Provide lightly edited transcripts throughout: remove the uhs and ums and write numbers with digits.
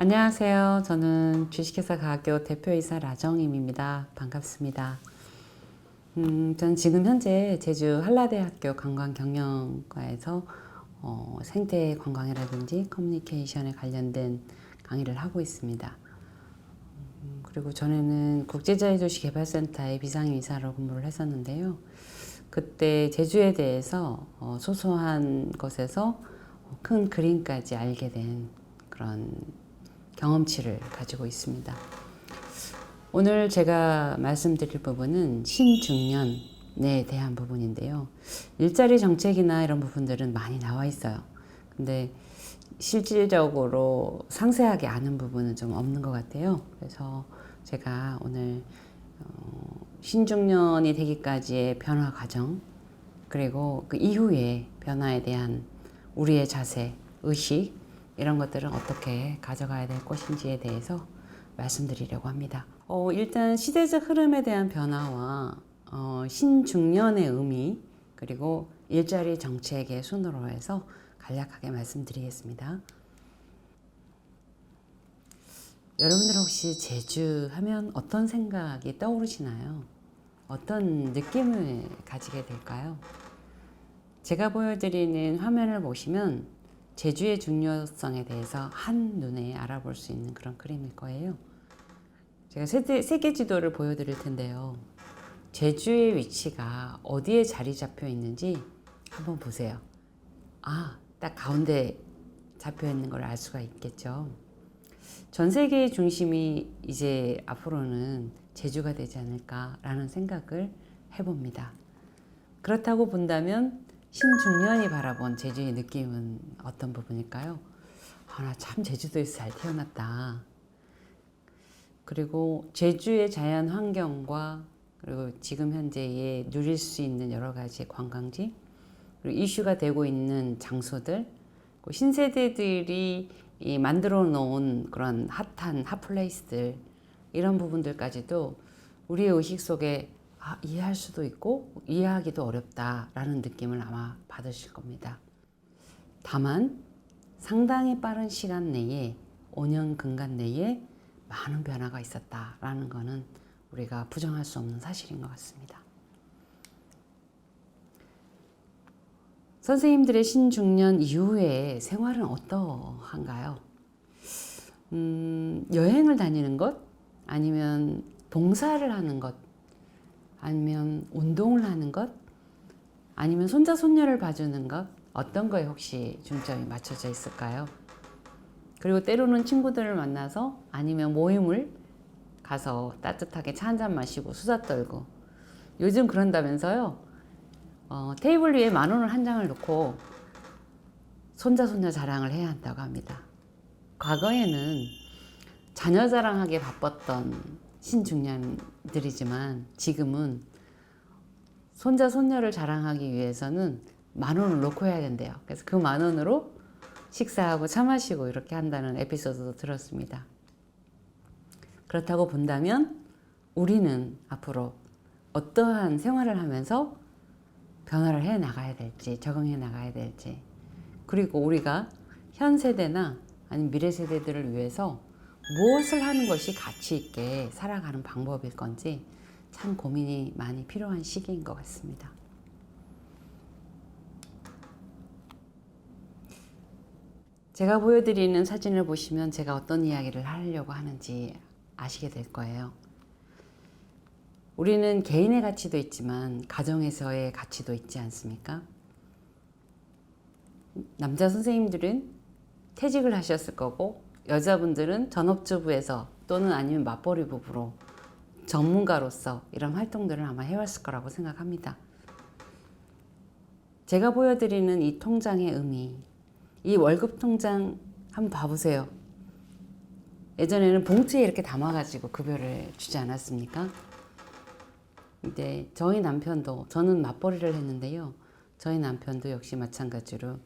안녕하세요. 저는 주식회사 가교 대표이사 라정임입니다. 반갑습니다. 저는 지금 현재 제주 한라대학교 관광경영과에서 생태 관광이라든지 커뮤니케이션에 관련된 강의를 하고 있습니다. 그리고 전에는 국제자유도시개발센터의 비상이사로 근무를 했었는데요. 그때 제주에 대해서 소소한 것에서 큰 그림까지 알게 된 그런 경험치를 가지고 있습니다. 오늘 제가 말씀드릴 부분은 신중년에 대한 부분인데요. 일자리 정책이나 이런 부분들은 많이 나와 있어요. 근데 실질적으로 상세하게 아는 부분은 좀 없는 것 같아요. 그래서 제가 오늘 신중년이 되기까지의 변화 과정, 그리고 그 이후의 변화에 대한 우리의 자세, 의식, 이런 것들은 어떻게 가져가야 될 것인지에 대해서 말씀드리려고 합니다. 일단 시대적 흐름에 대한 변화와 신중년의 의미, 그리고 일자리 정책의 순으로 해서 간략하게 말씀드리겠습니다. 여러분들 혹시 제주 하면 어떤 생각이 떠오르시나요? 어떤 느낌을 가지게 될까요? 제가 보여드리는 화면을 보시면 제주의 중요성에 대해서 한눈에 알아볼 수 있는 그런 그림일 거예요. 제가 세계 지도를 보여드릴 텐데요. 제주의 위치가 어디에 자리 잡혀 있는지 한번 보세요. 딱 가운데 잡혀 있는 걸 알 수가 있겠죠. 전 세계의 중심이 이제 앞으로는 제주가 되지 않을까라는 생각을 해봅니다. 그렇다고 본다면 신중년이 바라본 제주의 느낌은 어떤 부분일까요? 나 참 제주도에서 잘 태어났다. 그리고 제주의 자연 환경과 그리고 지금 현재에 누릴 수 있는 여러 가지 관광지, 그리고 이슈가 되고 있는 장소들, 신세대들이 만들어 놓은 그런 핫한 핫플레이스들, 이런 부분들까지도 우리의 의식 속에 이해할 수도 있고 이해하기도 어렵다라는 느낌을 아마 받으실 겁니다. 다만 상당히 빠른 시간 내에 5년 근간 내에 많은 변화가 있었다라는 것은 우리가 부정할 수 없는 사실인 것 같습니다. 선생님들의 신중년 이후의 생활은 어떠한가요? 여행을 다니는 것? 아니면 봉사를 하는 것? 아니면 운동을 하는 것? 아니면 손자 손녀를 봐주는 것? 어떤 거에 혹시 중점이 맞춰져 있을까요? 그리고 때로는 친구들을 만나서 아니면 모임을 가서 따뜻하게 차 한잔 마시고 수다 떨고, 요즘 그런다면서요. 테이블 위에 10,000원을 한 장을 놓고 손자 손녀 자랑을 해야 한다고 합니다. 과거에는 자녀 자랑하기에 바빴던 신중년들이지만 지금은 손자 손녀를 자랑하기 위해서는 10,000원을 놓고 해야 된대요. 그래서 그 10,000원으로 식사하고 차 마시고 이렇게 한다는 에피소드도 들었습니다. 그렇다고 본다면 우리는 앞으로 어떠한 생활을 하면서 변화를 해 나가야 될지, 적응해 나가야 될지, 그리고 우리가 현 세대나 아니면 미래 세대들을 위해서 무엇을 하는 것이 가치 있게 살아가는 방법일 건지 참 고민이 많이 필요한 시기인 것 같습니다. 제가 보여드리는 사진을 보시면 제가 어떤 이야기를 하려고 하는지 아시게 될 거예요. 우리는 개인의 가치도 있지만 가정에서의 가치도 있지 않습니까? 남자 선생님들은 퇴직을 하셨을 거고, 여자분들은 전업주부에서 또는 아니면 맞벌이 부부로 전문가로서 이런 활동들을 아마 해왔을 거라고 생각합니다. 제가 보여드리는 이 통장의 의미, 이 월급 통장 한번 봐보세요. 예전에는 봉투에 이렇게 담아가지고 급여를 주지 않았습니까? 이제 저희 남편도, 저는 맞벌이를 했는데요. 저희 남편도 역시 마찬가지로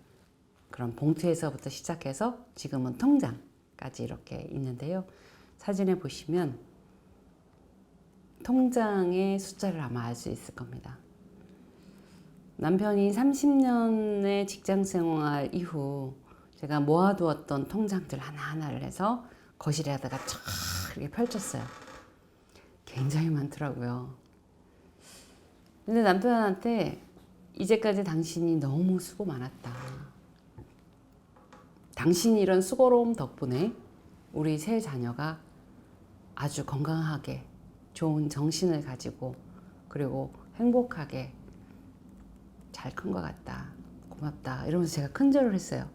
그런 봉투에서부터 시작해서 지금은 통장까지 이렇게 있는데요. 사진에 보시면 통장의 숫자를 아마 알 수 있을 겁니다. 남편이 30년의 직장 생활 이후 제가 모아두었던 통장들 하나하나를 해서 거실에다가 쫙 이렇게 펼쳤어요. 굉장히 많더라고요. 근데 남편한테 이제까지 당신이 너무 수고 많았다. 당신이 이런 수고로움 덕분에 우리 세 자녀가 아주 건강하게 좋은 정신을 가지고 그리고 행복하게 잘 큰 것 같다. 고맙다. 이러면서 제가 큰절을 했어요.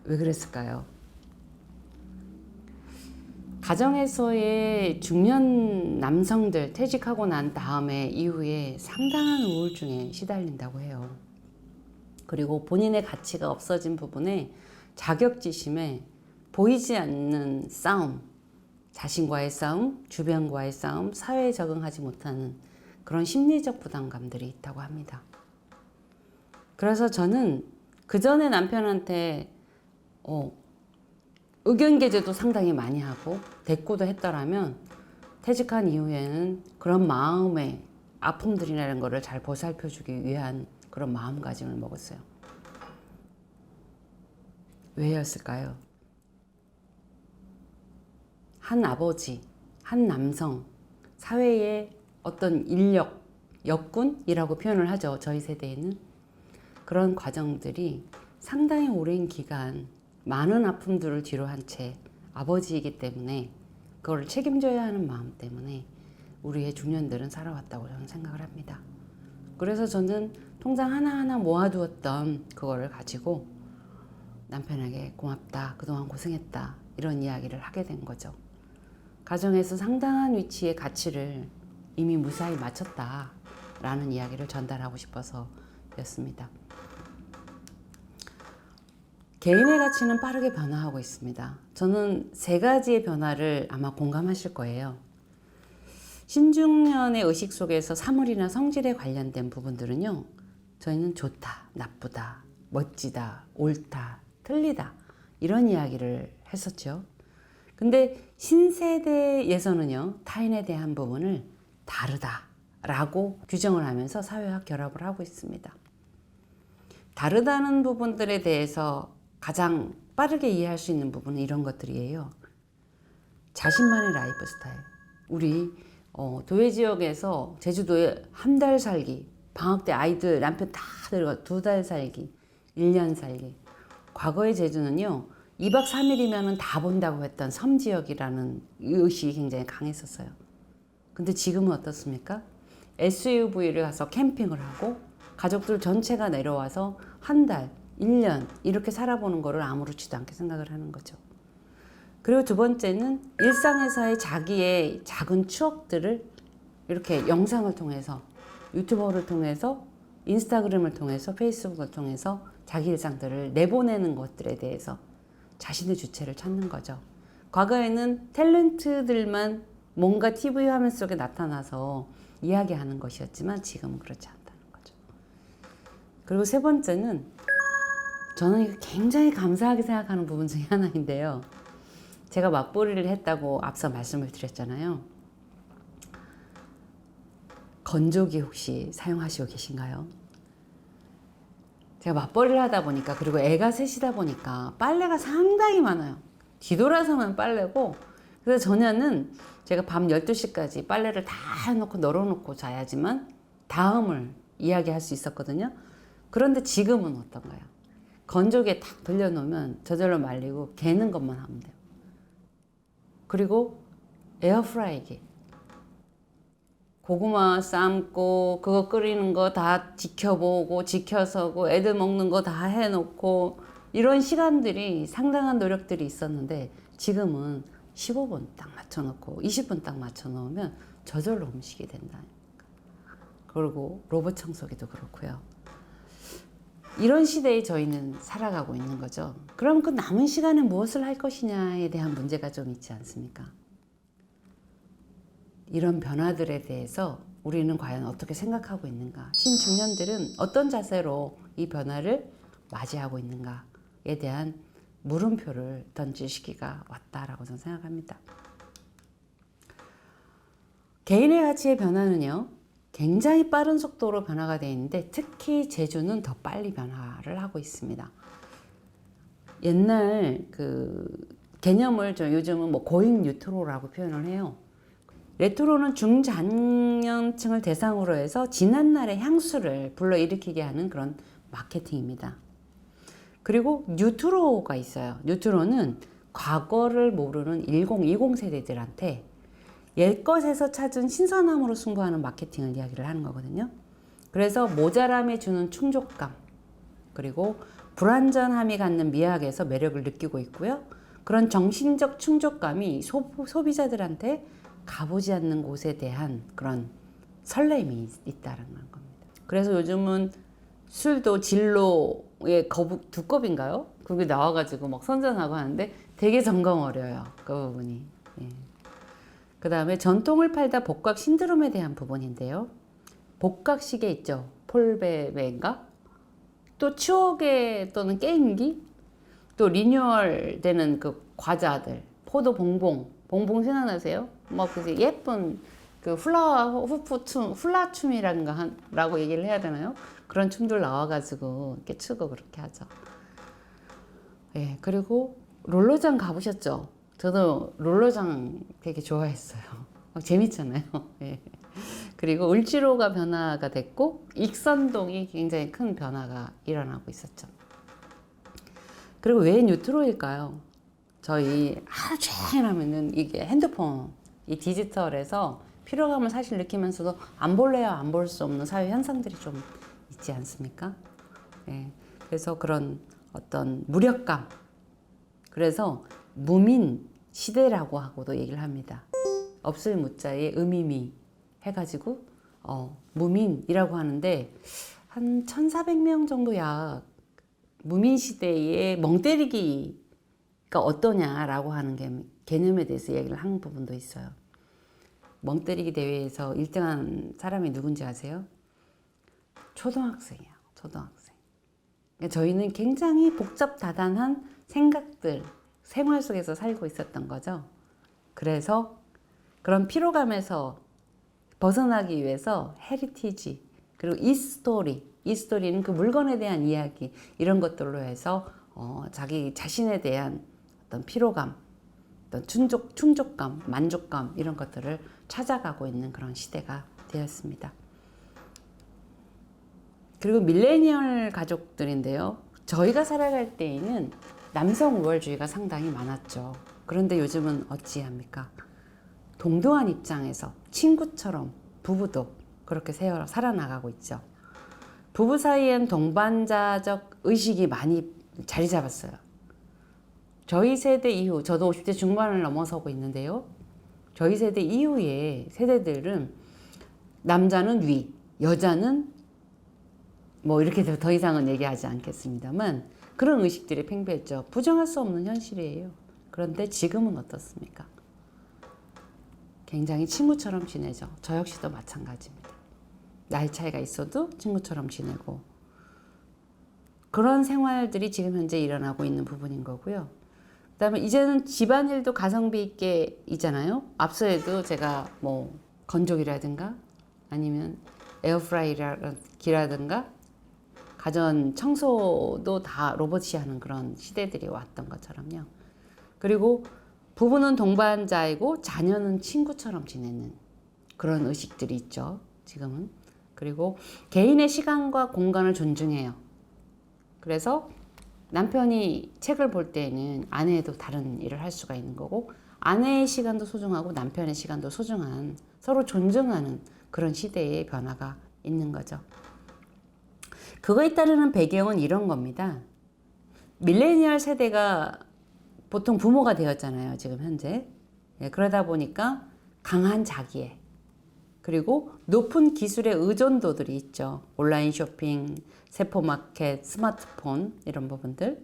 왜 그랬을까요? 가정에서의 중년 남성들 퇴직하고 난 다음에 이후에 상당한 우울증에 시달린다고 해요. 그리고 본인의 가치가 없어진 부분에 자격지심에 보이지 않는 싸움, 자신과의 싸움, 주변과의 싸움, 사회에 적응하지 못하는 그런 심리적 부담감들이 있다고 합니다. 그래서 저는 그 전에 남편한테 의견 개진도 상당히 많이 하고 대꾸도 했더라면 퇴직한 이후에는 그런 마음의 아픔들이라는 것을 잘 보살펴주기 위한 그런 마음가짐을 먹었어요. 왜였을까요? 한 아버지, 한 남성, 사회의 어떤 인력, 역군이라고 표현을 하죠. 저희 세대에는. 그런 과정들이 상당히 오랜 기간 많은 아픔들을 뒤로 한 채 아버지이기 때문에 그걸 책임져야 하는 마음 때문에 우리의 중년들은 살아왔다고 저는 생각을 합니다. 그래서 저는 통장 하나하나 모아두었던 그거를 가지고 남편에게 고맙다, 그동안 고생했다 이런 이야기를 하게 된 거죠. 가정에서 상당한 위치의 가치를 이미 무사히 마쳤다라는 이야기를 전달하고 싶어서였습니다. 개인의 가치는 빠르게 변화하고 있습니다. 저는 세 가지의 변화를 아마 공감하실 거예요. 신중년의 의식 속에서 사물이나 성질에 관련된 부분들은요, 저희는 좋다, 나쁘다, 멋지다, 옳다, 틀리다 이런 이야기를 했었죠. 근데 신세대에서는요, 타인에 대한 부분을 다르다라고 규정을 하면서 사회와 결합을 하고 있습니다. 다르다는 부분들에 대해서 가장 빠르게 이해할 수 있는 부분은 이런 것들이에요. 자신만의 라이프 스타일. 우리 도회 지역에서 제주도에 한 달 살기, 방학 때 아이들 남편 다 데려가 2달 살기, 1년 살기. 과거의 제주는요, 2박 3일이면 다 본다고 했던 섬 지역이라는 의식이 굉장히 강했었어요. 근데 지금은 어떻습니까? SUV를 가서 캠핑을 하고 가족들 전체가 내려와서 한 달, 1년 이렇게 살아보는 거를 아무렇지도 않게 생각을 하는 거죠. 그리고 두 번째는 일상에서의 자기의 작은 추억들을 이렇게 영상을 통해서, 유튜버를 통해서, 인스타그램을 통해서, 페이스북을 통해서 자기 일상들을 내보내는 것들에 대해서 자신의 주체를 찾는 거죠. 과거에는 탤런트들만 뭔가 TV 화면 속에 나타나서 이야기하는 것이었지만 지금은 그렇지 않다는 거죠. 그리고 세 번째는 저는 이거 굉장히 감사하게 생각하는 부분 중에 하나인데요. 제가 맞벌이를 했다고 앞서 말씀을 드렸잖아요. 건조기 혹시 사용하시고 계신가요? 제가 맞벌이를 하다 보니까, 그리고 애가 셋이다 보니까 빨래가 상당히 많아요. 뒤돌아서만 빨래고, 그래서 저녁은 제가 밤 12시까지 빨래를 다 해놓고 널어놓고 자야지만 다음을 이야기할 수 있었거든요. 그런데 지금은 어떤가요? 건조기에 탁 돌려놓으면 저절로 말리고 개는 것만 하면 돼요. 그리고 에어프라이기. 고구마 삶고 그거 끓이는 거 다 지켜보고 지켜서고 애들 먹는 거 다 해놓고 이런 시간들이 상당한 노력들이 있었는데 지금은 15분 딱 맞춰놓고 20분 딱 맞춰놓으면 저절로 음식이 된다니까. 그리고 로봇 청소기도 그렇고요. 이런 시대에 저희는 살아가고 있는 거죠. 그럼 그 남은 시간에 무엇을 할 것이냐에 대한 문제가 좀 있지 않습니까? 이런 변화들에 대해서 우리는 과연 어떻게 생각하고 있는가? 신중년들은 어떤 자세로 이 변화를 맞이하고 있는가에 대한 물음표를 던질 시기가 왔다라고 저는 생각합니다. 개인의 가치의 변화는요, 굉장히 빠른 속도로 변화가 되어 있는데 특히 제주는 더 빨리 변화를 하고 있습니다. 옛날 개념을 저 요즘은 뭐 고잉 뉴트로라고 표현을 해요. 레트로는 중장년층을 대상으로 해서 지난날의 향수를 불러일으키게 하는 그런 마케팅입니다. 그리고 뉴트로가 있어요. 뉴트로는 과거를 모르는 10, 20 세대들한테 옛것에서 찾은 신선함으로 승부하는 마케팅을 이야기를 하는 거거든요. 그래서 모자람에 주는 충족감, 그리고 불완전함이 갖는 미학에서 매력을 느끼고 있고요. 그런 정신적 충족감이 소비자들한테 가보지 않는 곳에 대한 그런 설렘이 있다는 겁니다. 그래서 요즘은 술도 진로의 거북 두 컵인가요? 그게 나와가지고 막 선전하고 하는데 되게 점검 어려요. 그 부분이. 예. 그 다음에 전통을 팔다 복각 신드롬에 대한 부분인데요. 복각 시계 있죠. 폴베베인가? 또 추억의 또는 게임기? 또 리뉴얼 되는 그 과자들. 포도 봉봉 생각나세요? 막 그 예쁜 그 훌라 춤이란가 라고 얘기를 해야 되나요? 그런 춤들 나와가지고 이렇게 추고 그렇게 하죠. 예, 그리고 롤러장 가보셨죠? 저도 롤러장 되게 좋아했어요. 막 재밌잖아요. 예. 그리고 을지로가 변화가 됐고 익선동이 굉장히 큰 변화가 일어나고 있었죠. 그리고 왜 뉴트로일까요? 저희 하루 종일 하면은 이게 핸드폰, 이 디지털에서 피로감을 사실 느끼면서도 안 볼래야 안 볼 수 없는 사회 현상들이 좀 있지 않습니까? 예. 그래서 그런 어떤 무력감, 그래서 무민 시대라고 하고도 얘기를 합니다. 없을 무자에 의미미 해가지고 무민이라고 하는데 한 1,400명 정도 약 무민 시대의 멍때리기가 어떠냐라고 하는 개념에 대해서 얘기를 한 부분도 있어요. 멍때리기 대회에서 1등한 사람이 누군지 아세요? 초등학생이에요. 초등학생. 그러니까 저희는 굉장히 복잡다단한 생각들, 생활 속에서 살고 있었던 거죠. 그래서 그런 피로감에서 벗어나기 위해서 헤리티지, 그리고 이 스토리는 그 물건에 대한 이야기, 이런 것들로 해서 자기 자신에 대한 어떤 피로감, 어떤 충족감, 만족감, 이런 것들을 찾아가고 있는 그런 시대가 되었습니다. 그리고 밀레니얼 가족들인데요. 저희가 살아갈 때에는 남성 우월주의가 상당히 많았죠. 그런데 요즘은 어찌합니까? 동등한 입장에서 친구처럼 부부도 그렇게 살아나가고 있죠. 부부 사이엔 동반자적 의식이 많이 자리 잡았어요. 저희 세대 이후, 저도 50대 중반을 넘어서고 있는데요. 저희 세대 이후의 세대들은 남자는 위, 여자는 뭐 이렇게 더 이상은 얘기하지 않겠습니다만 그런 의식들이 팽배했죠. 부정할 수 없는 현실이에요. 그런데 지금은 어떻습니까? 굉장히 친구처럼 지내죠. 저 역시도 마찬가지입니다. 나이 차이가 있어도 친구처럼 지내고 그런 생활들이 지금 현재 일어나고 있는 부분인 거고요. 그다음에 이제는 집안일도 가성비 있게 있잖아요. 앞서에도 제가 뭐 건조기라든가 아니면 에어프라이기라든가 가전 청소도 다 로봇이 하는 그런 시대들이 왔던 것처럼요. 그리고 부부는 동반자이고 자녀는 친구처럼 지내는 그런 의식들이 있죠. 지금은. 그리고 개인의 시간과 공간을 존중해요. 그래서 남편이 책을 볼 때에는 아내도 다른 일을 할 수가 있는 거고 아내의 시간도 소중하고 남편의 시간도 소중한 서로 존중하는 그런 시대의 변화가 있는 거죠. 그거에 따르는 배경은 이런 겁니다. 밀레니얼 세대가 보통 부모가 되었잖아요. 지금 현재. 그러다 보니까 강한 자기애 그리고 높은 기술의 의존도들이 있죠. 온라인 쇼핑, 세포마켓, 스마트폰 이런 부분들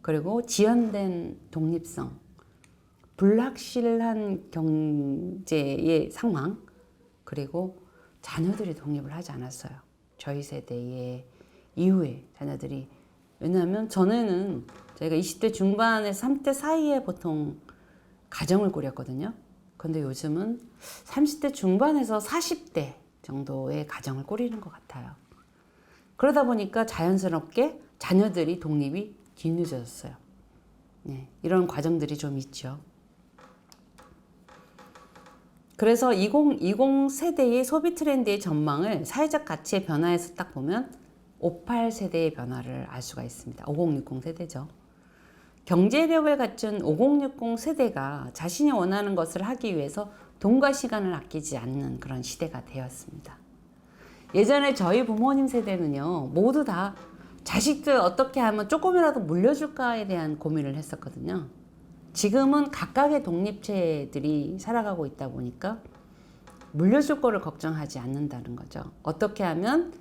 그리고 지연된 독립성 불확실한 경제의 상황 그리고 자녀들이 독립을 하지 않았어요. 저희 세대의 이후에 자녀들이 왜냐하면 전에는 저희가 20대 중반에서 30대 사이에 보통 가정을 꾸렸거든요. 근데 요즘은 30대 중반에서 40대 정도의 가정을 꾸리는 것 같아요. 그러다 보니까 자연스럽게 자녀들이 독립이 뒤늦어졌어요. 네, 이런 과정들이 좀 있죠. 그래서 2020 세대의 소비 트렌드의 전망을 사회적 가치의 변화에서 딱 보면 58 세대의 변화를 알 수가 있습니다. 5060 세대죠. 경제력을 갖춘 5060 세대가 자신이 원하는 것을 하기 위해서 돈과 시간을 아끼지 않는 그런 시대가 되었습니다. 예전에 저희 부모님 세대는요, 모두 다 자식들 어떻게 하면 조금이라도 물려줄까에 대한 고민을 했었거든요. 지금은 각각의 독립체들이 살아가고 있다 보니까 물려줄 거를 걱정하지 않는다는 거죠. 어떻게 하면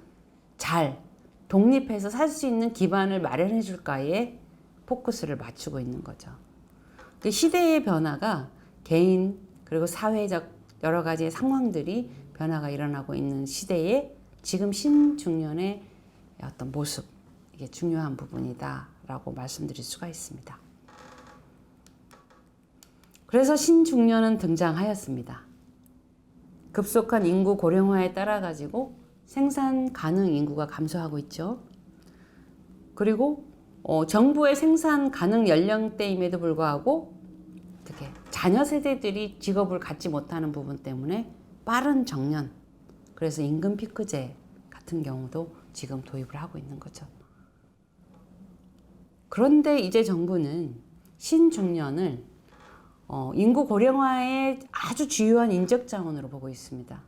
잘 독립해서 살 수 있는 기반을 마련해 줄까에 포커스를 맞추고 있는 거죠. 그 시대의 변화가 개인 그리고 사회적 여러 가지의 상황들이 변화가 일어나고 있는 시대에 지금 신중년의 어떤 모습, 이게 중요한 부분이다라고 말씀드릴 수가 있습니다. 그래서 신중년은 등장하였습니다. 급속한 인구 고령화에 따라 가지고 생산 가능 인구가 감소하고 있죠. 그리고 정부의 생산 가능 연령대임에도 불구하고 어떻게 자녀 세대들이 직업을 갖지 못하는 부분 때문에 빠른 정년, 그래서 임금 피크제 같은 경우도 지금 도입을 하고 있는 거죠. 그런데 이제 정부는 신중년을 인구 고령화의 아주 주요한 인적 자원으로 보고 있습니다.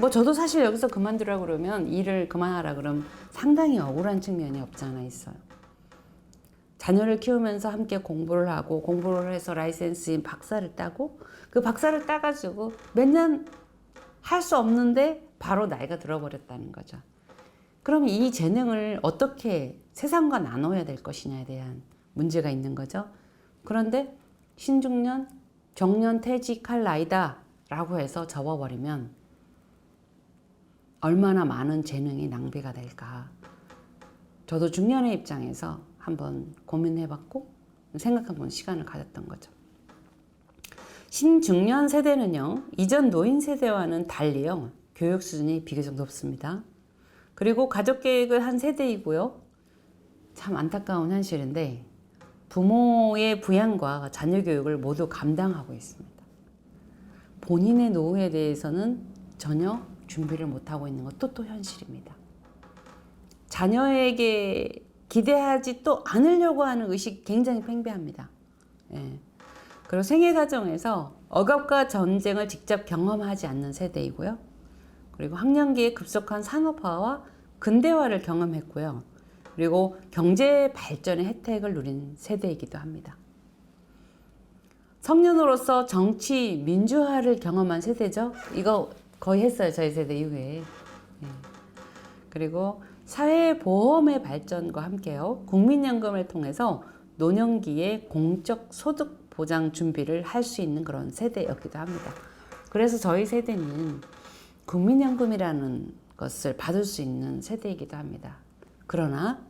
뭐 저도 사실 여기서 그만두라 그러면 일을 그만하라 그러면 상당히 억울한 측면이 없지 않아 있어요. 자녀를 키우면서 함께 공부를 하고 공부를 해서 라이센스인 박사를 따고 그 박사를 따가지고 몇 년 할 수 없는데 바로 나이가 들어버렸다는 거죠. 그럼 이 재능을 어떻게 세상과 나눠야 될 것이냐에 대한 문제가 있는 거죠. 그런데 신중년, 정년 퇴직할 나이다 라고 해서 접어버리면 얼마나 많은 재능이 낭비가 될까. 저도 중년의 입장에서 한번 고민해봤고 생각해본 시간을 가졌던 거죠. 신중년 세대는요, 이전 노인 세대와는 달리요, 교육 수준이 비교적 높습니다. 그리고 가족 계획을 한 세대이고요. 참 안타까운 현실인데 부모의 부양과 자녀 교육을 모두 감당하고 있습니다. 본인의 노후에 대해서는 전혀 준비를 못하고 있는 것도 또 현실입니다. 자녀에게 기대하지 또 않으려고 하는 의식이 굉장히 팽배합니다. 예. 그리고 생애 과정에서 억압과 전쟁을 직접 경험하지 않는 세대이고요. 그리고 학령기의 급속한 산업화와 근대화를 경험했고요. 그리고 경제 발전의 혜택을 누린 세대이기도 합니다. 청년으로서 정치 민주화를 경험한 세대죠. 이거 거의 했어요. 저희 세대 이후에. 예. 그리고 사회보험의 발전과 함께요. 국민연금을 통해서 노년기에 공적 소득 보장 준비를 할 수 있는 그런 세대였기도 합니다. 그래서 저희 세대는 국민연금이라는 것을 받을 수 있는 세대이기도 합니다. 그러나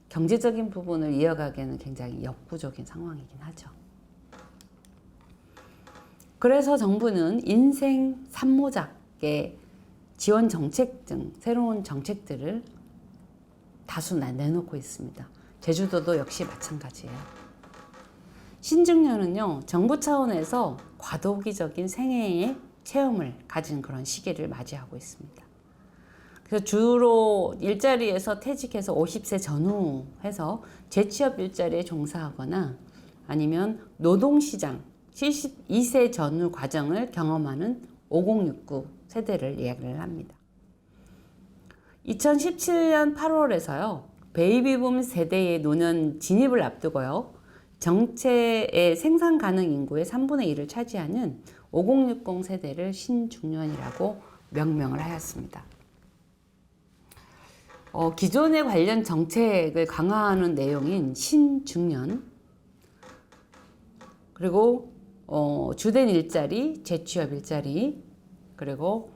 경제적인 부분을 이어가기에는 굉장히 역부족인 상황이긴 하죠. 그래서 정부는 인생 산모작의 지원 정책 등 새로운 정책들을 다수 내놓고 있습니다. 제주도도 역시 마찬가지예요. 신중년은요, 정부 차원에서 과도기적인 생애의 체험을 가진 그런 시기를 맞이하고 있습니다. 그래서 주로 일자리에서 퇴직해서 50세 전후 해서 재취업 일자리에 종사하거나 아니면 노동시장 72세 전후 과정을 경험하는 5069 세대를 이야기를 합니다. 2017년 8월에서요, 베이비붐 세대의 노년 진입을 앞두고요, 정체의 생산 가능 인구의 3분의 1을 차지하는 5060 세대를 신중년이라고 명명을 하였습니다. 기존의 관련 정책을 강화하는 내용인 신중년, 그리고 주된 일자리, 재취업 일자리, 그리고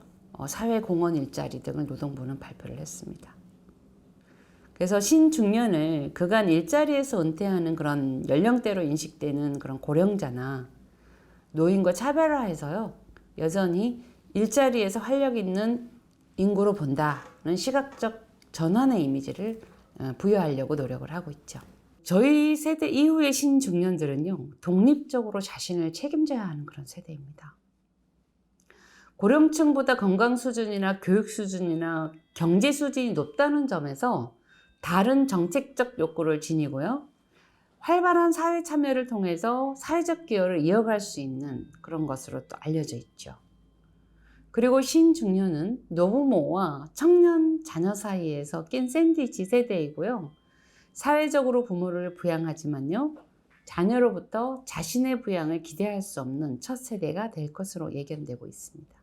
사회공헌 일자리 등을 노동부는 발표를 했습니다. 그래서 신중년을 그간 일자리에서 은퇴하는 그런 연령대로 인식되는 그런 고령자나 노인과 차별화해서요, 여전히 일자리에서 활력 있는 인구로 본다는 시각적 전환의 이미지를 부여하려고 노력을 하고 있죠. 저희 세대 이후의 신중년들은요, 독립적으로 자신을 책임져야 하는 그런 세대입니다. 고령층보다 건강 수준이나 교육 수준이나 경제 수준이 높다는 점에서 다른 정책적 욕구를 지니고요. 활발한 사회 참여를 통해서 사회적 기여를 이어갈 수 있는 그런 것으로 또 알려져 있죠. 그리고 신중년은 노부모와 청년 자녀 사이에서 낀 샌드위치 세대이고요. 사회적으로 부모를 부양하지만요, 자녀로부터 자신의 부양을 기대할 수 없는 첫 세대가 될 것으로 예견되고 있습니다.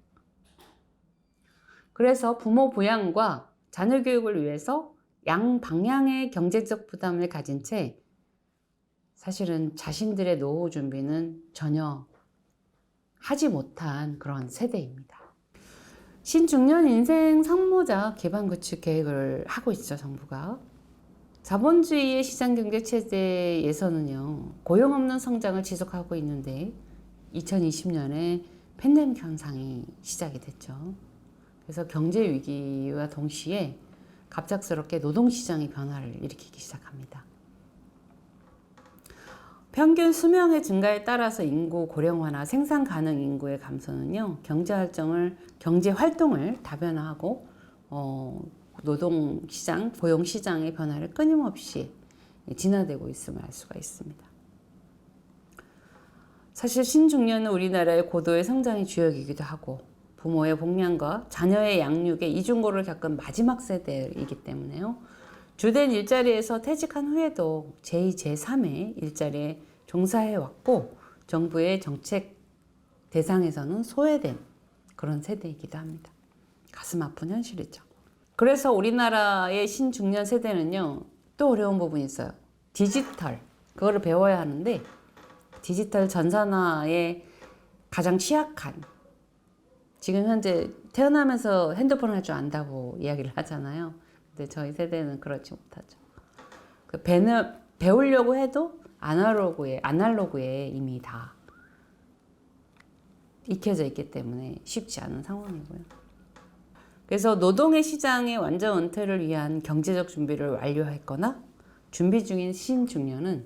그래서 부모 부양과 자녀 교육을 위해서 양방향의 경제적 부담을 가진 채 사실은 자신들의 노후 준비는 전혀 하지 못한 그런 세대입니다. 신중년 인생 성모작 기반 구축 계획을 하고 있죠, 정부가. 자본주의의 시장경제 체제에서는요, 고용 없는 성장을 지속하고 있는데 2020년에 팬데믹 현상이 시작이 됐죠. 그래서 경제 위기와 동시에 갑작스럽게 노동시장이 변화를 일으키기 시작합니다. 평균 수명의 증가에 따라서 인구 고령화나 생산 가능 인구의 감소는요, 경제 활동을 다변화하고 노동시장, 고용시장의 변화를 끊임없이 진화되고 있음을 알 수가 있습니다. 사실 신중년은 우리나라의 고도의 성장의 주역이기도 하고 부모의 복량과 자녀의 양육에 이중고를 겪은 마지막 세대이기 때문에요. 주된 일자리에서 퇴직한 후에도 제2, 제3의 일자리에 종사해왔고 정부의 정책 대상에서는 소외된 그런 세대이기도 합니다. 가슴 아픈 현실이죠. 그래서 우리나라의 신중년 세대는요, 또 어려운 부분이 있어요. 디지털, 그거를 배워야 하는데 디지털 전산화에 가장 취약한, 지금 현재 태어나면서 핸드폰 할 줄 안다고 이야기를 하잖아요. 근데 저희 세대는 그렇지 못하죠. 배우려고 해도 아날로그에 이미 다 익혀져 있기 때문에 쉽지 않은 상황이고요. 그래서 노동의 시장의 완전 은퇴를 위한 경제적 준비를 완료했거나 준비 중인 신중년은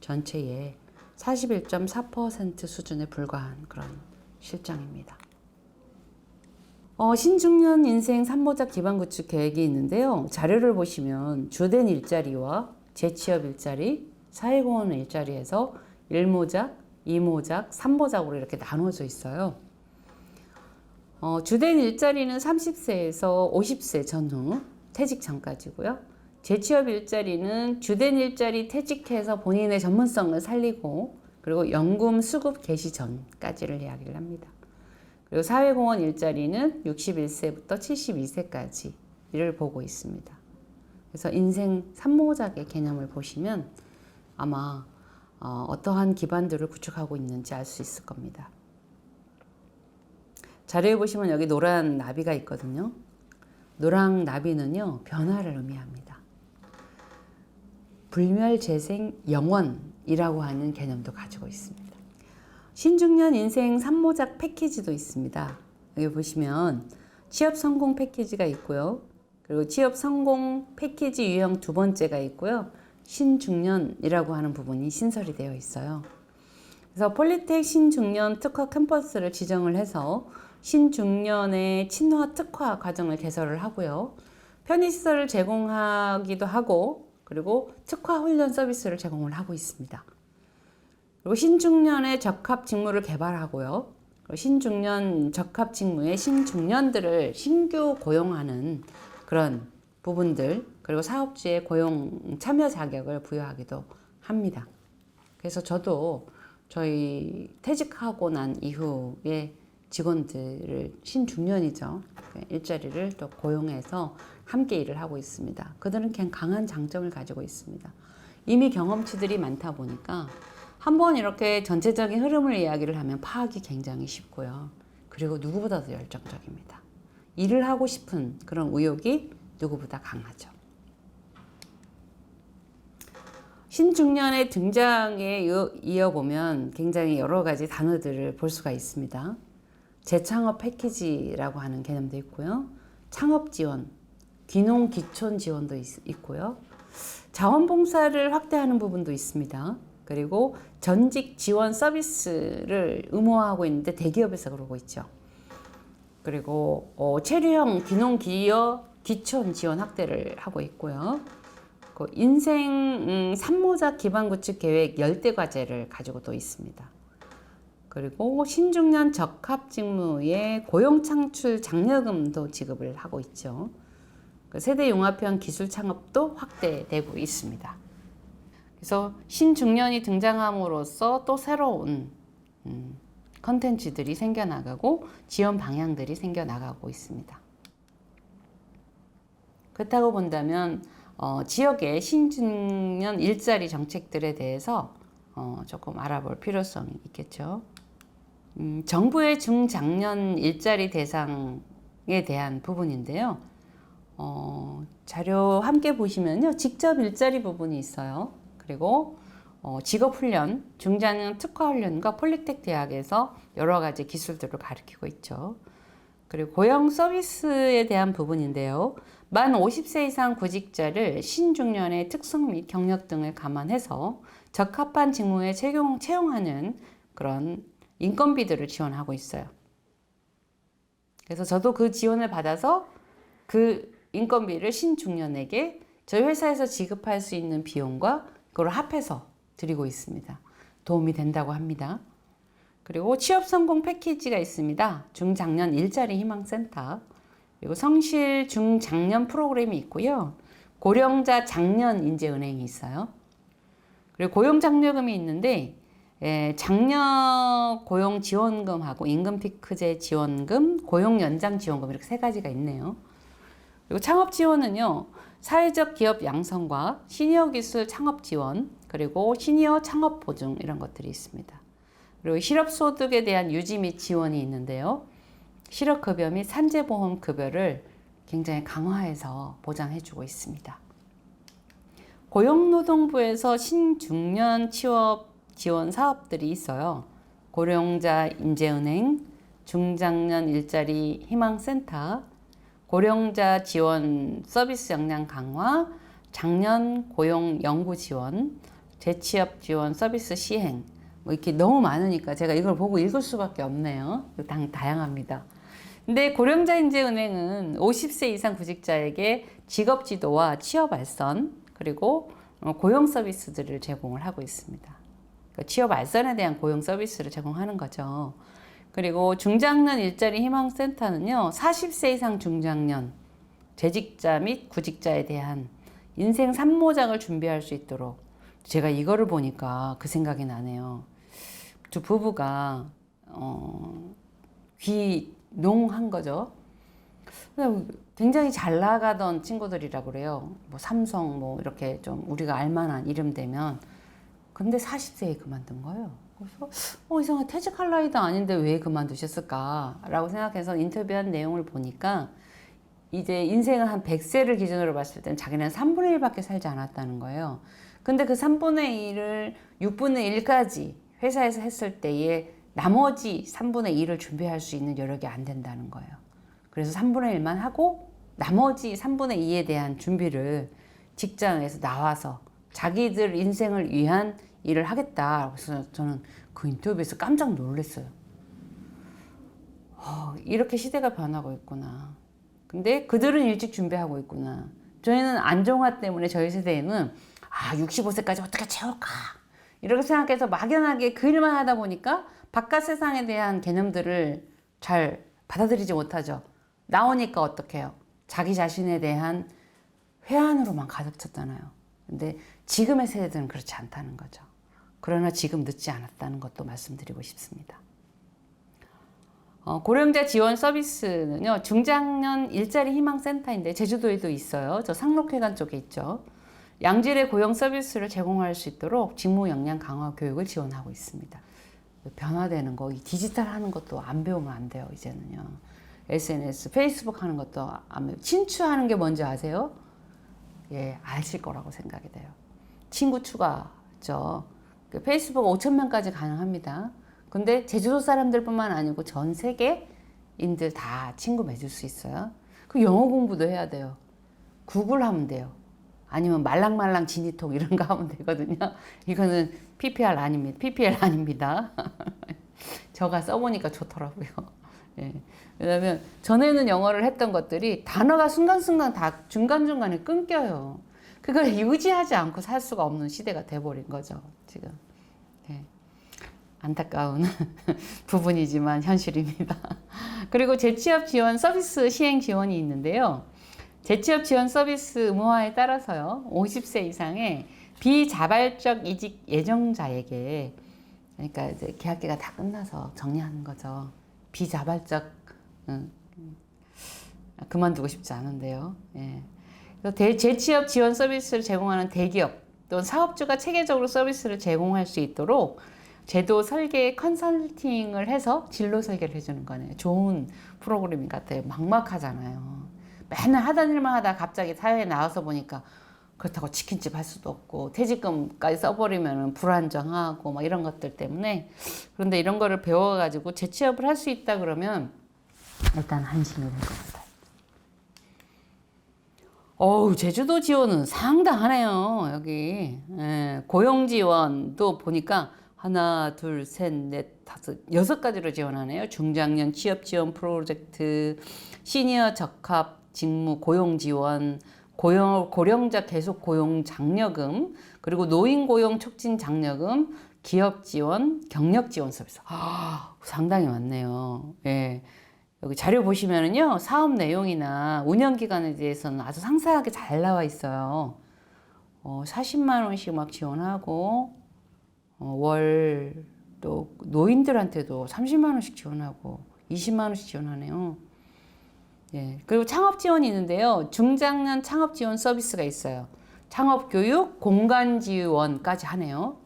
전체의 41.4% 수준에 불과한 그런 실정입니다. 신중년 인생 3모작 기반 구축 계획이 있는데요. 자료를 보시면 주된 일자리와 재취업 일자리, 사회공헌 일자리에서 1모작, 2모작, 3모작으로 이렇게 나눠져 있어요. 주된 일자리는 30세에서 50세 전후, 퇴직 전까지고요. 재취업 일자리는 주된 일자리 퇴직해서 본인의 전문성을 살리고 그리고 연금 수급 개시 전까지를 이야기를 합니다. 그리고 사회공헌 일자리는 61세부터 72세까지를 보고 있습니다. 그래서 인생 3모작의 개념을 보시면 아마 어떠한 기반들을 구축하고 있는지 알 수 있을 겁니다. 자료에 보시면 여기 노란 나비가 있거든요. 노랑 나비는요, 변화를 의미합니다. 불멸재생 영원이라고 하는 개념도 가지고 있습니다. 신중년 인생 3모작 패키지도 있습니다. 여기 보시면 취업 성공 패키지가 있고요. 그리고 취업 성공 패키지 유형 두 번째가 있고요. 신중년이라고 하는 부분이 신설이 되어 있어요. 그래서 폴리텍 신중년 특화 캠퍼스를 지정을 해서 신중년의 친화 특화 과정을 개설을 하고요. 편의시설을 제공하기도 하고 그리고 특화 훈련 서비스를 제공을 하고 있습니다. 그리고 신중년의 적합 직무를 개발하고요. 신중년 적합 직무에 신중년들을 신규 고용하는 그런 부분들, 그리고 사업주의 고용 참여 자격을 부여하기도 합니다. 그래서 저도 저희 퇴직하고 난 이후에 직원들을 신중년이죠. 일자리를 또 고용해서 함께 일을 하고 있습니다. 그들은 그냥 강한 장점을 가지고 있습니다. 이미 경험치들이 많다 보니까 한번 이렇게 전체적인 흐름을 이야기를 하면 파악이 굉장히 쉽고요. 그리고 누구보다도 열정적입니다. 일을 하고 싶은 그런 의욕이 누구보다 강하죠. 신중년의 등장에 이어보면 굉장히 여러 가지 단어들을 볼 수가 있습니다. 재창업 패키지라고 하는 개념도 있고요. 창업 지원, 귀농 귀촌 지원도 있고요. 자원봉사를 확대하는 부분도 있습니다. 그리고 전직 지원 서비스를 의무화하고 있는데 대기업에서 그러고 있죠. 그리고 체류형 귀농기여 귀촌 지원 확대를 하고 있고요. 그 인생 3모작 기반 구축 계획 열대 과제를 가지고 또 있습니다. 그리고 신중년 적합 직무에 고용 창출 장려금도 지급을 하고 있죠. 그 세대 융합형 기술 창업도 확대되고 있습니다. 그래서 신중년이 등장함으로써 또 새로운 컨텐츠들이 생겨나가고 지원 방향들이 생겨나가고 있습니다. 그렇다고 본다면 지역의 신중년 일자리 정책들에 대해서 조금 알아볼 필요성이 있겠죠. 정부의 중장년 일자리 대상에 대한 부분인데요. 자료 함께 보시면요. 직접 일자리 부분이 있어요. 그리고 직업훈련, 중장년 특화훈련과 폴리텍 대학에서 여러 가지 기술들을 가르치고 있죠. 그리고 고용 서비스에 대한 부분인데요. 만 50세 이상 구직자를 신중년의 특성 및 경력 등을 감안해서 적합한 직무에 채용하는 그런 인건비들을 지원하고 있어요. 그래서 저도 그 지원을 받아서 그 인건비를 신중년에게 저희 회사에서 지급할 수 있는 비용과 그걸 합해서 드리고 있습니다. 도움이 된다고 합니다. 그리고 취업 성공 패키지가 있습니다. 중장년 일자리 희망센터, 그리고 성실 중장년 프로그램이 있고요. 고령자 장년 인재은행이 있어요. 그리고 고용장려금이 있는데 장려 고용 지원금하고 임금 피크제 지원금, 고용 연장 지원금 이렇게 세 가지가 있네요. 그리고 창업 지원은요. 사회적 기업 양성과 시니어 기술 창업 지원, 그리고 시니어 창업 보증 이런 것들이 있습니다. 그리고 실업소득에 대한 유지 및 지원이 있는데요. 실업급여 및 산재보험급여를 굉장히 강화해서 보장해주고 있습니다. 고용노동부에서 신중년 취업 지원 사업들이 있어요. 고령자 인재은행, 중장년 일자리 희망센터, 고령자 지원 서비스 역량 강화, 장년 고용 연구 지원, 재취업 지원 서비스 시행, 뭐 이렇게 너무 많으니까 제가 이걸 보고 읽을 수밖에 없네요. 다양합니다. 근데 고령자 인재은행은 50세 이상 구직자에게 직업 지도와 취업 알선, 그리고 고용 서비스들을 제공을 하고 있습니다. 취업 알선에 대한 고용 서비스를 제공하는 거죠. 그리고 중장년 일자리 희망센터는요, 40세 이상 중장년 재직자 및 구직자에 대한 인생 3모작을 준비할 수 있도록, 제가 이거를 보니까 그 생각이 나네요. 두 부부가 귀농한 거죠. 굉장히 잘 나가던 친구들이라고 그래요. 뭐 삼성 뭐 이렇게 좀 우리가 알만한 이름 되면, 근데 40세에 그만둔 거예요. 그래서 이상하게 퇴직할 나이도 아닌데 왜 그만두셨을까라고 생각해서 인터뷰한 내용을 보니까 이제 인생을 한 100세를 기준으로 봤을 때는 자기는 3분의 1밖에 살지 않았다는 거예요. 근데 그 3분의 1을 6분의 1까지 회사에서 했을 때에 나머지 3분의 1을 준비할 수 있는 여력이 안 된다는 거예요. 그래서 3분의 1만 하고 나머지 3분의 2에 대한 준비를 직장에서 나와서 자기들 인생을 위한 일을 하겠다. 그래서 저는 그 인터뷰에서 깜짝 놀랐어요. 이렇게 시대가 변하고 있구나. 근데 그들은 일찍 준비하고 있구나. 저희는 안정화 때문에 저희 세대에는 65세까지 어떻게 채울까? 이렇게 생각해서 막연하게 그 일만 하다 보니까 바깥 세상에 대한 개념들을 잘 받아들이지 못하죠. 나오니까 어떻게 해요? 자기 자신에 대한 회한으로만 가득 찼잖아요. 근데 지금의 세대들은 그렇지 않다는 거죠. 그러나 지금 늦지 않았다는 것도 말씀드리고 싶습니다. 고령자 지원 서비스는요, 중장년 일자리 희망센터인데 제주도에도 있어요. 저 상록회관 쪽에 있죠. 양질의 고용 서비스를 제공할 수 있도록 직무 역량 강화 교육을 지원하고 있습니다. 변화되는 거, 디지털 하는 것도 안 배우면 안 돼요, 이제는요. SNS, 페이스북 하는 것도 안 배우고, 친추하는 게 뭔지 아세요? 예, 아실 거라고 생각이 돼요. 친구 추가죠. 페이스북 5,000명까지 가능합니다. 근데 제주도 사람들뿐만 아니고 전 세계인들 다 친구 맺을 수 있어요. 그 영어 공부도 해야 돼요. 구글 하면 돼요. 아니면 말랑말랑 지니톡 이런 거 하면 되거든요. 이거는 PPL 아닙니다. PPL 아닙니다. 제가 써보니까 좋더라고요. 예. 왜냐면 전에는 영어를 했던 것들이 단어가 순간순간 다 중간중간에 끊겨요. 그걸 유지하지 않고 살 수가 없는 시대가 돼버린 거죠, 지금. 예. 안타까운 부분이지만 현실입니다. 그리고 재취업 지원 서비스 시행 지원이 있는데요. 재취업 지원 서비스 의무화에 따라서요, 50세 이상의 비자발적 이직 예정자에게, 그러니까 이제 계약기가 다 끝나서 정리하는 거죠. 비자발적, 그만두고 싶지 않은데요. 예. 그래서 재취업 지원 서비스를 제공하는 대기업 또는 사업주가 체계적으로 서비스를 제공할 수 있도록 제도 설계 컨설팅을 해서 진로 설계를 해주는 거네요. 좋은 프로그래밍 같아요. 막막하잖아요. 맨날 하던 일만 하다가 갑자기 사회에 나와서 보니까 그렇다고 치킨집 할 수도 없고 퇴직금까지 써버리면 불안정하고 막 이런 것들 때문에. 그런데 이런 거를 배워가지고 재취업을 할 수 있다 그러면 일단 안심이 될 것 같아요. 어우, 제주도 지원은 상당하네요. 여기 고용 지원도 보니까 하나, 둘, 셋, 넷, 다섯, 6가지로 지원하네요. 중장년 취업 지원 프로젝트, 시니어 적합 직무 고용 지원, 고령자 계속 고용 장려금, 그리고 노인 고용 촉진 장려금, 기업 지원, 경력 지원 서비스. 상당히 많네요. 예. 여기 자료 보시면은요, 사업 내용이나 운영 기간에 대해서는 아주 상세하게 잘 나와 있어요. 40만 원씩 막 지원하고, 월 또 노인들한테도 30만 원씩 지원하고 20만 원씩 지원하네요. 예. 그리고 창업 지원이 있는데요. 중장년 창업 지원 서비스가 있어요. 창업 교육, 공간 지원까지 하네요.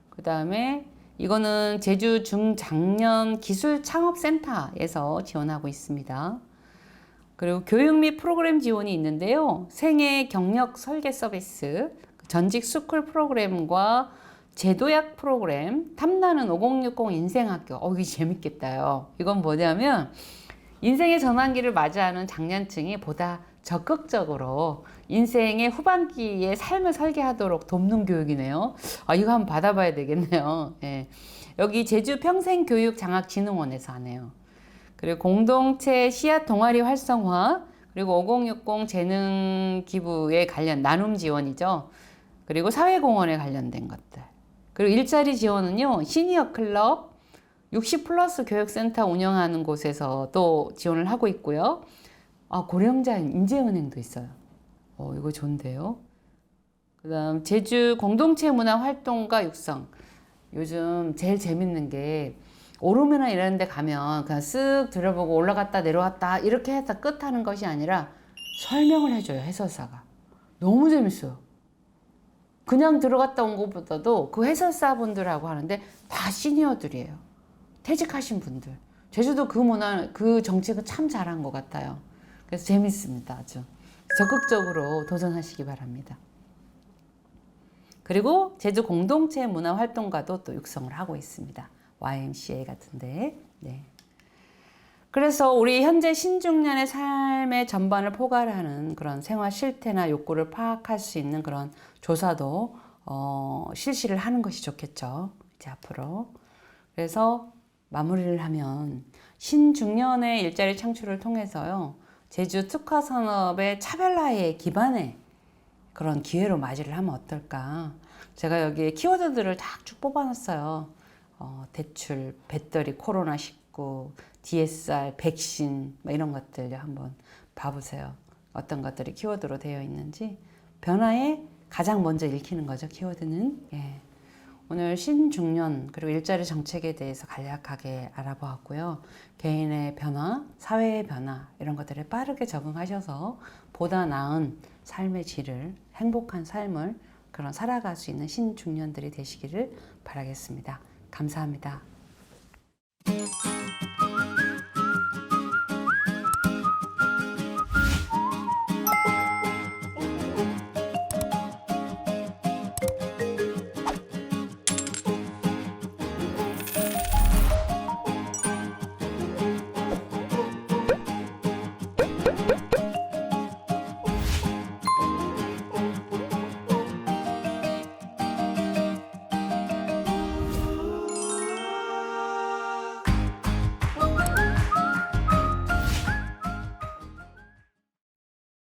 그 다음에 이거는 제주 중장년 기술 창업센터에서 지원하고 있습니다. 그리고 교육 및 프로그램 지원이 있는데요. 생애 경력 설계 서비스, 전직 스쿨 프로그램과 제도약 프로그램, 탐나는 5060 인생학교. 이게 재밌겠다요. 이건 뭐냐면 인생의 전환기를 맞이하는 장년층이 보다 적극적으로 인생의 후반기에 삶을 설계하도록 돕는 교육이네요. 이거 한번 받아봐야 되겠네요. 예. 여기 제주 평생교육장학진흥원에서 하네요. 그리고 공동체 씨앗 동아리 활성화, 그리고 5060 재능 기부에 관련 나눔 지원이죠. 그리고 사회공헌에 관련된 것들. 그리고 일자리 지원은요, 시니어 클럽, 60 플러스 교육센터 운영하는 곳에서 또 지원을 하고 있고요. 고령자 인재은행도 있어요. 이거 좋은데요. 그 다음, 제주 공동체 문화 활동가 육성. 요즘 제일 재밌는 게, 오름이나 이런 데 가면 그냥 쓱 들여보고 올라갔다 내려왔다 이렇게 해서 끝하는 것이 아니라 설명을 해줘요, 해설사가. 너무 재밌어요. 그냥 들어갔다 온 것보다도 그 해설사분들하고 하는데 다 시니어들이에요. 퇴직하신 분들. 제주도 그 문화, 그 정책은 참 잘한 것 같아요. 그래서 재밌습니다. 아주 적극적으로 도전하시기 바랍니다. 그리고 제주 공동체 문화 활동가도 또 육성을 하고 있습니다. YMCA 같은데. 네. 그래서 우리 현재 신중년의 삶의 전반을 포괄하는 그런 생활 실태나 욕구를 파악할 수 있는 그런 조사도 실시를 하는 것이 좋겠죠. 이제 앞으로. 그래서 마무리를 하면 신중년의 일자리 창출을 통해서요. 제주 특화 산업의 차별화에 기반의 그런 기회로 맞이를 하면 어떨까. 제가 여기에 키워드들을 다 쭉 뽑아놨어요. 대출, 배터리, 코로나19, DSR, 백신 이런 것들 한번 봐보세요. 어떤 것들이 키워드로 되어 있는지. 변화에 가장 먼저 읽히는 거죠, 키워드는. 예. 오늘 신중년 그리고 일자리 정책에 대해서 간략하게 알아보았고요. 개인의 변화, 사회의 변화 이런 것들에 빠르게 적응하셔서 보다 나은 삶의 질을, 행복한 삶을 그런 살아갈 수 있는 신중년들이 되시기를 바라겠습니다. 감사합니다.